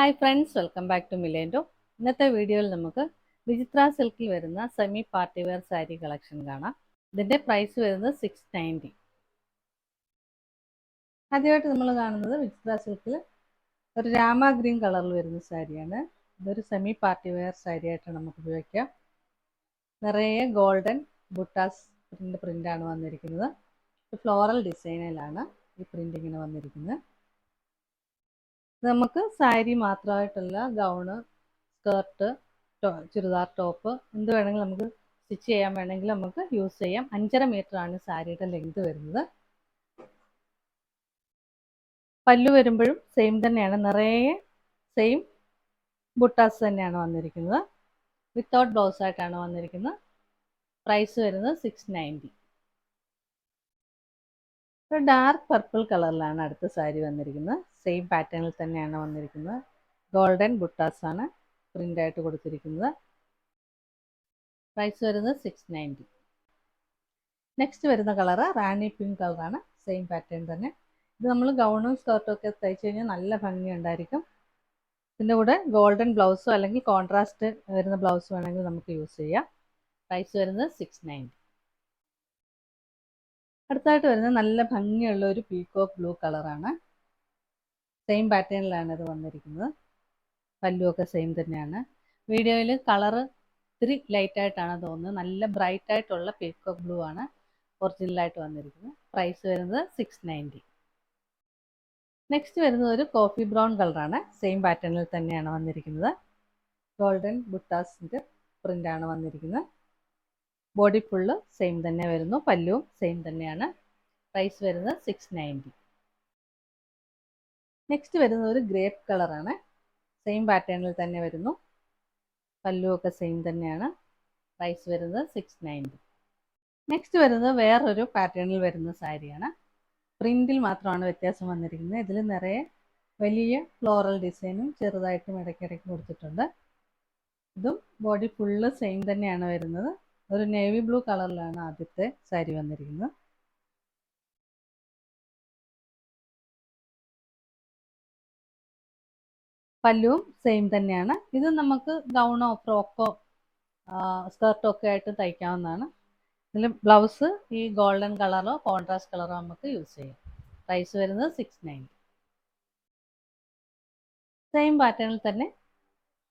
Hi friends, welcome back to Milendo. ഇന്നത്തെ വീഡിയോയിൽ നമുക്ക് വിചിത്ര സിൽക്കിൽ വരുന്ന semi party wear sari collection കാണാം. ഇതിൻ്റെ പ്രൈസ് വരുന്നത് 690. ആദ്യമായിട്ട് നമ്മൾ കാണുന്നത് വിചിത്ര സിൽക്കിൽ ഒരു രാമ ഗ്രീൻ കളറിൽ വരുന്ന സാരിയാണ്. ഇതൊരു സെമി പാർട്ടി വെയർ സാരി ആയിട്ട് നമുക്ക് ഉപയോഗിക്കാം. നിറയെ ഗോൾഡൻ ബുട്ടാസ് പ്രിൻ്റാണ് വന്നിരിക്കുന്നത്. ഫ്ലോറൽ ഡിസൈനിലാണ് ഈ പ്രിൻ്റ് ഇങ്ങനെ വന്നിരിക്കുന്നത്. നമുക്ക് സാരി മാത്രമായിട്ടുള്ള ഗൗണ്, സ്കേർട്ട്, ചുരിദാർ ടോപ്പ് എന്ത് വേണമെങ്കിലും നമുക്ക് സ്റ്റിച്ച് ചെയ്യാൻ വേണമെങ്കിൽ നമുക്ക് യൂസ് ചെയ്യാം. 5.5 മീറ്റർ ആണ് സാരിയുടെ ലെങ്ത് വരുന്നത്. പല്ലു വരുമ്പോഴും സെയിം തന്നെയാണ്, നിറയെ സെയിം ബുട്ടാസ് തന്നെയാണ് വന്നിരിക്കുന്നത്. വിത്തൗട്ട് ബ്ലൗസ് ആയിട്ടാണ് വന്നിരിക്കുന്നത്. പ്രൈസ് വരുന്നത് 690. ഒരു ഡാർക്ക് പർപ്പിൾ കളറിലാണ് അടുത്ത സാരി വന്നിരിക്കുന്നത്. സെയിം പാറ്റേണിൽ തന്നെയാണ് വന്നിരിക്കുന്നത്. ഗോൾഡൻ ബുട്ടാസ് ആണ് പ്രിൻ്റ് ആയിട്ട് കൊടുത്തിരിക്കുന്നത്. പ്രൈസ് വരുന്നത് 690. നെക്സ്റ്റ് വരുന്ന കളറ് റാണി പിങ്ക് കളറാണ്. സെയിം പാറ്റേൺ തന്നെ. ഇത് നമ്മൾ ഗൗണും സ്കേർട്ടും ഒക്കെ തയ്ച്ചു കഴിഞ്ഞാൽ നല്ല ഭംഗി ഉണ്ടായിരിക്കും. ഇതിൻ്റെ കൂടെ ഗോൾഡൻ ബ്ലൗസോ അല്ലെങ്കിൽ കോൺട്രാസ്റ്റ് വരുന്ന ബ്ലൗസ് വേണമെങ്കിൽ നമുക്ക് യൂസ് ചെയ്യാം. പ്രൈസ് വരുന്നത് 690. അടുത്തായിട്ട് വരുന്നത് നല്ല ഭംഗിയുള്ള ഒരു പീകോക്ക് ബ്ലൂ കളറാണ്. സെയിം പാറ്റേണിലാണ് ഇത് വന്നിരിക്കുന്നത്. പല്ലുമൊക്കെ സെയിം തന്നെയാണ്. വീഡിയോയിൽ കളറ് ഇത്തിരി ലൈറ്റായിട്ടാണ് തോന്നുന്നത്. നല്ല ബ്രൈറ്റ് ആയിട്ടുള്ള പീകോക്ക് ബ്ലൂ ആണ് ഒറിജിനലായിട്ട് വന്നിരിക്കുന്നത്. പ്രൈസ് വരുന്നത് 690. നെക്സ്റ്റ് വരുന്നത് ഒരു കോഫി ബ്രൗൺ കളറാണ്. സെയിം പാറ്റേണിൽ തന്നെയാണ് വന്നിരിക്കുന്നത്. ഗോൾഡൻ ബുട്ടാസിൻ്റെ പ്രിൻ്റാണ് വന്നിരിക്കുന്നത്. ബോഡി ഫുള്ള് സെയിം തന്നെ വരുന്നു. പല്ലുവും സെയിം തന്നെയാണ്. പ്രൈസ് വരുന്നത് 690. നെക്സ്റ്റ് വരുന്നത് ഒരു ഗ്രേപ്പ് കളറാണ്. സെയിം പാറ്റേണിൽ തന്നെ വരുന്നു. പല്ലുമൊക്കെ സെയിം തന്നെയാണ്. പ്രൈസ് വരുന്നത് 690. നെക്സ്റ്റ് വരുന്നത് വേറൊരു പാറ്റേണിൽ വരുന്ന സാരിയാണ്. പ്രിൻറ്റിൽ മാത്രമാണ് വ്യത്യാസം വന്നിരിക്കുന്നത്. ഇതിൽ നിറയെ വലിയ ഫ്ലോറൽ ഡിസൈനും ചെറുതായിട്ടും ഇടയ്ക്കിടയ്ക്ക് കൊടുത്തിട്ടുണ്ട്. ഇതും ബോഡി ഫുള്ള് സെയിം തന്നെയാണ് വരുന്നത്. ഒരു നേവി ബ്ലൂ കളറിലാണ് ആദ്യത്തെ സാരി വന്നിരിക്കുന്നത്. പല്ലുവും സെയിം തന്നെയാണ്. ഇത് നമുക്ക് ഗൗണോ ഫ്രോക്കോ സ്കേർട്ടോ ഒക്കെ ആയിട്ട് തയ്ക്കാവുന്നതാണ്. ഇതിൽ ബ്ലൗസ് ഈ ഗോൾഡൻ കളറോ കോൺട്രാസ്റ്റ് കളറോ നമുക്ക് യൂസ് ചെയ്യാം. പ്രൈസ് വരുന്നത് 690. സെയിം പാറ്റേണിൽ തന്നെ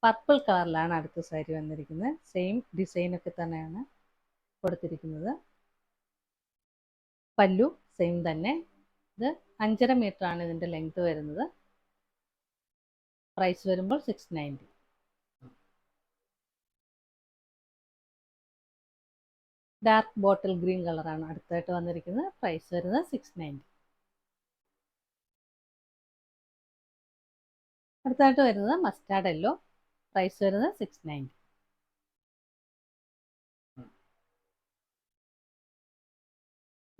പർപ്പിൾ കളറിലാണ് അടുത്ത സാരി വന്നിരിക്കുന്നത്. സെയിം ഡിസൈനൊക്കെ തന്നെയാണ് കൊടുത്തിരിക്കുന്നത്. പല്ലു സെയിം തന്നെ. ഇത് 5.5 മീറ്റർ ആണ് ഇതിൻ്റെ ലെങ്ത് വരുന്നത്. പ്രൈസ് വരുമ്പോൾ 690. ഡാർക്ക് ബോട്ടിൽ ഗ്രീൻ കളറാണ് അടുത്തായിട്ട് വന്നിരിക്കുന്നത്. പ്രൈസ് വരുന്നത് 690. അടുത്തായിട്ട് വരുന്നത് മസ്റ്റാർഡ് യെല്ലോ. പ്രൈസ് വരുന്നത് 690.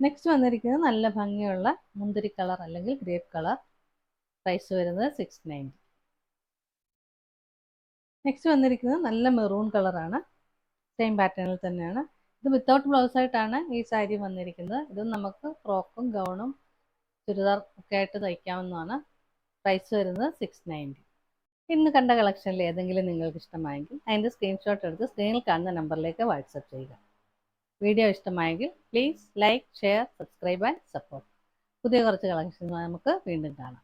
നെക്സ്റ്റ് വന്നിരിക്കുന്നത് നല്ല ഭംഗിയുള്ള മുന്തിരി കളർ അല്ലെങ്കിൽ ഗ്രേപ്പ് കളർ. പ്രൈസ് വരുന്നത് 690. നെക്സ്റ്റ് വന്നിരിക്കുന്നത് നല്ല മെറൂൺ കളറാണ്. സെയിം പാറ്റേണിൽ തന്നെയാണ്. ഇത് വിത്തൗട്ട് ബ്ലൗസ് ആയിട്ടാണ് ഈ സാരി വന്നിരിക്കുന്നത്. ഇത് നമുക്ക് ഫ്രോക്കും ഗൗണും ചുരിദാർ ഒക്കെ ആയിട്ട് തയ്ക്കാവുന്നതാണ്. പ്രൈസ് വരുന്നത് 690. ഇന്ന് കണ്ട കളക്ഷനിൽ ഏതെങ്കിലും നിങ്ങൾക്ക് ഇഷ്ടമായെങ്കിൽ അതിൻ്റെ സ്ക്രീൻഷോട്ട് എടുത്ത് സ്ക്രീനിൽ കാണുന്ന നമ്പറിലേക്ക് വാട്സപ്പ് ചെയ്യുക. വീഡിയോ ഇഷ്ടമായെങ്കിൽ please like, share, subscribe and support. പുതിയ കുറച്ച് കളക്ഷനുമായി നമുക്ക് വീണ്ടും കാണാം.